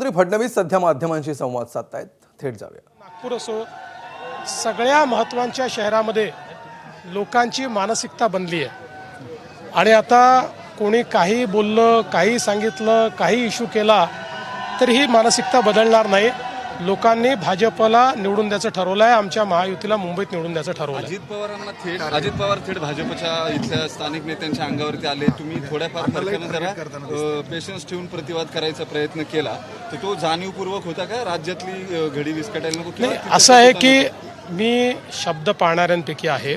मुख्यमंत्री फडणवीस सध्या माध्यमांशी संवाद साधतायत. थेट जाऊया. नागपूर असो, सगळ्या महत्त्वाच्या शहरामध्ये लोकांची मानसिकता बनली आहे आणि आता कोणी काही बोललं, काही सांगितलं, काही इश्यू केला तरी ही मानसिकता बदलणार नाही. लोकांनी भाजपला निवडून द्यायचं ठरवलं आहे. आमच्या महायुतीला मुंबईत निवडून द्यायचं ठरवलं आहे. अजित पवार थेट भाजपच्या इथल्या स्थानिक नेत्यांच्या अंगावरती आले. तुम्ही थोड्याफार फरकानं जरा पेशन्स ठेवून प्रतिवाद करायचा प्रयत्न केला तर तो जाणीवपूर्वक होता का? राज्यातली घडी विस्कटायला नको? असं आहे की मी शब्द पाळणाऱ्यांपैकी आहे.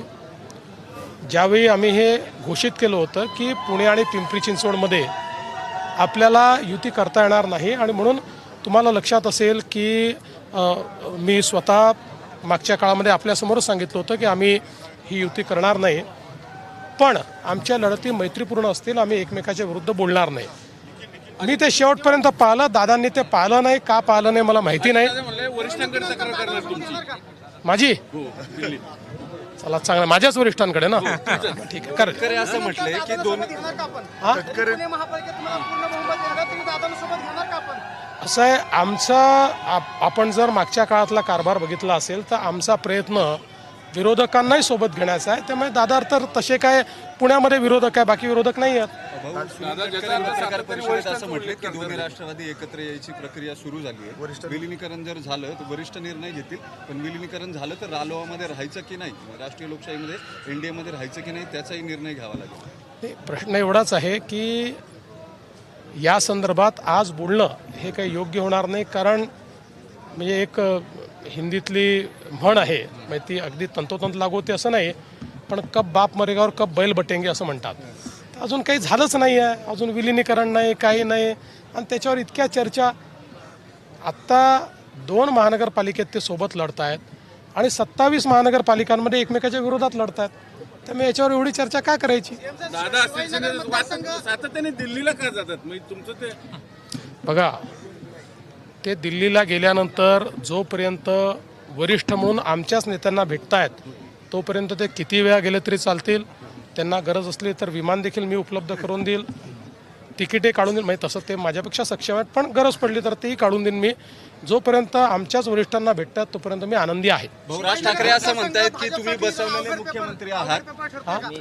ज्यावेळी आम्ही हे घोषित केलं होतं की पुणे आणि पिंपरी चिंचवडमध्ये आपल्याला युती करता येणार नाही आणि म्हणून तुम्हाला लक्षात असेल की मी स्वतः मागच्या काळामध्ये आपल्यासमोरच सांगितलं होतं की आम्ही ही युती करणार नाही, पण आमच्या लढती मैत्रीपूर्ण असतील, आम्ही एकमेकाच्या विरुद्ध बोलणार नाही. मी ते शेवटपर्यंत पाहिलं. दादांनी ते पाहिलं नाही. का पाहिलं नाही मला माहिती नाही. माझी चला चांगलं, माझ्याच वरिष्ठांकडे ना. ठीक आहे, कर. असं म्हटलंय की दोन असं आहे आमचा. आपण जर मागच्या काळातला कारभार बघितला असेल तर आमचा प्रयत्न विरोधकांनाही सोबत घेण्याचा आहे. त्यामुळे दादा तर तसे काय पुण्यामध्ये विरोधक आहे, बाकी विरोधक नाही आहेत. पत्रकार परिषदेत असं म्हटलं की दोन्ही राष्ट्रवादी एकत्र यायची प्रक्रिया सुरू झाली आहे. विलिनीकरण जर झालं तर वरिष्ठ निर्णय घेतील, पण विलिनीकरण झालं तर रालोआमध्ये राहायचं की नाही, राष्ट्रीय लोकशाहीमध्ये एनडीएमध्ये राहायचं की नाही त्याचाही निर्णय घ्यावा लागेल. प्रश्न एवढाच आहे की या संदर्भात आज बोलणं हे काही योग्य होणार नाही. कारण म्हणजे एक हिंदीतली म्हण आहे, म्हणजे ती अगदी तंतोतंत लागू होते असं नाही, पण कब बाप मरेगावर कब बैल बटेंगे असं म्हणतात. अजून काही झालंच नाही आहे, अजून विलिनीकरण नाही, काही नाही, आणि त्याच्यावर इतक्या चर्चा. आत्ता 2 महानगरपालिकेत ते सोबत लढत आहेत आणि 27 महानगरपालिकांमध्ये एकमेकाच्या विरोधात लढत आहेत. त्यामुळे याच्यावर एवढी चर्चा का करायची? सातत्याने दिल्लीला का जातात तुमचं ते बघा, ते दिल्लीला गेल्यानंतर जोपर्यंत वरिष्ठ म्हणून आमच्याच नेत्यांना भेटतायत तोपर्यंत ते किती वेळा गेले तरी चालतील. त्यांना गरज असली तर विमान देखील मी उपलब्ध करून देईल, तिकीटे काढून देईल. म्हणजे तसं ते माझ्यापेक्षा सक्षम आहेत, पण गरज पडली तर तेही काढून देईन मी. जोपर्यंत आमच्याच वरिष्ठांना भेटतात तोपर्यंत मी आनंदी आहे. राज ठाकरे असं म्हणतायत की तुम्ही बसवलेले मुख्यमंत्री आहात.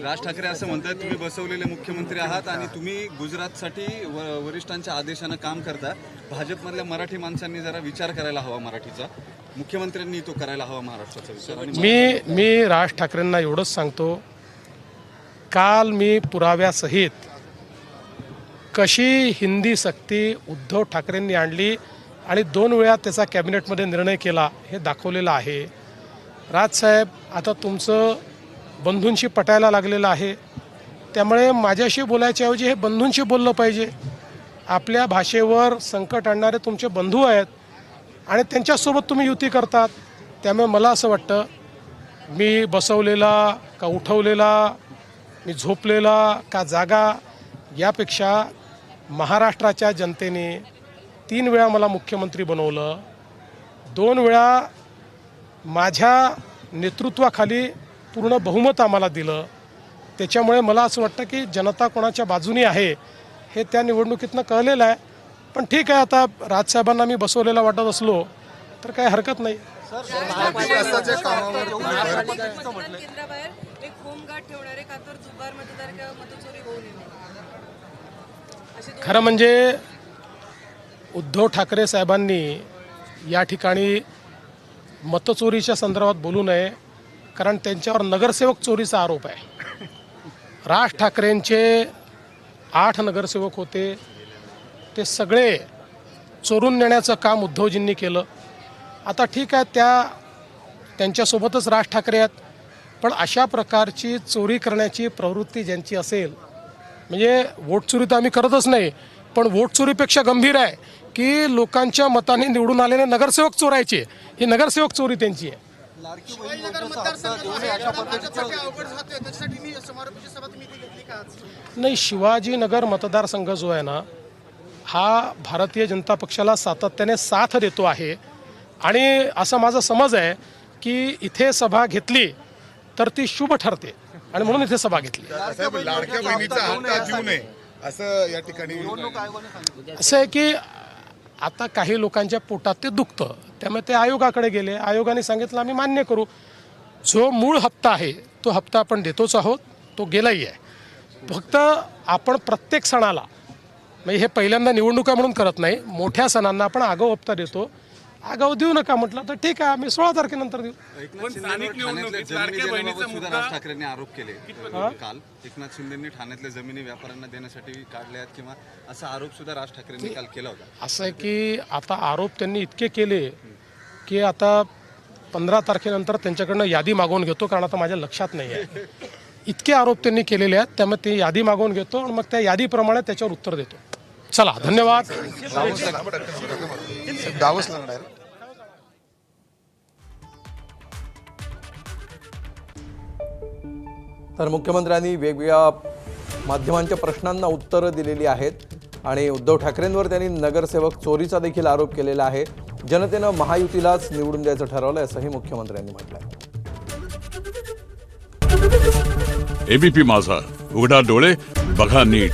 राज ठाकरे असं म्हणतायत तुम्ही बसवलेले मुख्यमंत्री आहात आणि तुम्ही गुजरातसाठी वरिष्ठांच्या आदेशानं काम करता. भाजपमधल्या मराठी माणसांनी जरा विचार करायला हवा मराठीचा, मुख्यमंत्र्यांनी तो करायला हवा महाराष्ट्राचा विचार. मी राज ठाकरेंना एवढंच सांगतो, काल मी पुराव्यासहित कशी हिंदी सक्ती उद्धव ठाकरेंनी आणली आणि 2 वेळा त्याचा कॅबिनेटमध्ये निर्णय केला हे दाखवलेलं आहे. राजसाहेब, आता तुमचं बंधूंशी पटायला लागलेलं आहे, त्यामुळे माझ्याशी बोलायच्या ऐवजी हे बंधूंशी बोललं पाहिजे. आपल्या भाषेवर संकट आणणारे तुमचे बंधू आहेत आणि त्यांच्यासोबत तुम्ही युती करतात. त्यामुळे मला असं वाटतं, मी बसवलेला का उठवलेला, मी झोपलेला का जागा, यापेक्षा महाराष्ट्राच्या जनतेने 3 वेळा मला मुख्यमंत्री बनवलं, 2 वेळा माझ्या नेतृत्वाखाली पूर्ण बहुमत आम्हाला दिलं. त्याच्यामुळे मला असं वाटतं की जनता कोणाच्या बाजूनी आहे हे त्या निवडणुकीतनं कळलेलं आहे. पण ठीक आहे, आता राजसाहेबांना मी बसवलेला वाटत असलो तर काही हरकत नाही. खरं म्हणजे उद्धव ठाकरे साहेबांनी या ठिकाणी मतचोरीच्या संदर्भात बोलू नये, कारण त्यांच्यावर नगरसेवक चोरीचा आरोप आहे. राज ठाकरेंचे 8 नगरसेवक होते, ते सगळे चोरून नेण्याचं काम उद्धवजींनी केलं. आता ठीक आहे, त्यांच्यासोबतच राज ठाकरे आहेत, पण अशा प्रकारची चोरी करण्याची प्रवृत्ती ज्यांची असेल, म्हणजे वोट चोरी तर आम्ही करतच नाही, पण वोट चोरीपेक्षा गंभीर आहे की लोकांच्या मताने निवडून आलेले नगरसेवक चोरायचे. ही नगरसेवक चोरी त्यांची आहे. नाही, शिवाजीनगर मतदारसंघ जो आहे ना, हा भारतीय जनता पक्षाला सातत्याने साथ देतो आहे आणि असा माझा समज आहे की इथे सभा घेतली तर ती शुभ ठरते आणि म्हणून इथे सभा घेतली. लाडक्या बहिणीचा हप्ता देऊ नये असं या ठिकाणी असं आहे की आता काही लोकांच्या पोटात ते दुखतं, त्यामुळे ते आयोगाकडे गेले. आयोगाने सांगितलं आम्ही मान्य करू. जो मूळ हप्ता आहे तो हप्ता आपण देतोच आहोत, तो गेलाही आहे. फक्त आपण प्रत्येक सणाला, म्हणजे हे पहिल्यांदा निवडणुका म्हणून करत नाही, मोठ्या सणांना आपण आगाऊ हप्ता देतो. आगाऊ देऊ नका म्हटलं तर ठीक आहे, आम्ही 16 तारखेनंतर देऊ. एकनाथ शिंदेंवर ठाण्यातल्या जमिनी देण्याबाबत सुद्धा राज ठाकरेंनी आरोप केले काल. एकनाथ शिंदेंनी ठाण्यातल्या जमिनी व्यापाऱ्यांना देण्यासाठी काढल्या आहेत किंवा असा आरोप सुद्धा राज ठाकरेंनी काल केला होता. असं आहे की आता आरोप त्यांनी इतके केले की आता 15 तारखेनंतर त्यांच्याकडनं यादी मागवून घेतो, कारण आता माझ्या लक्षात नाही आहे. इतके आरोप त्यांनी केलेले आहेत, त्यामुळे ते यादी मागवून घेतो आणि मग त्या यादीप्रमाणे त्याच्यावर उत्तर देतो. चला, धन्यवाद. दावच लागणार. तर मुख्यमंत्र्यांनी वेगवेगळ्या माध्यमांच्या प्रश्नांना उत्तरं दिलेली आहेत आणि उद्धव ठाकरेंवर त्यांनी नगरसेवक चोरीचा देखील आरोप केलेला आहे. जनतेनं महायुतीलाच निवडून द्यायचं ठरवलं असंही मुख्यमंत्र्यांनी म्हटलंय. एबीपी माझा, उघडा डोळे बघा नीट.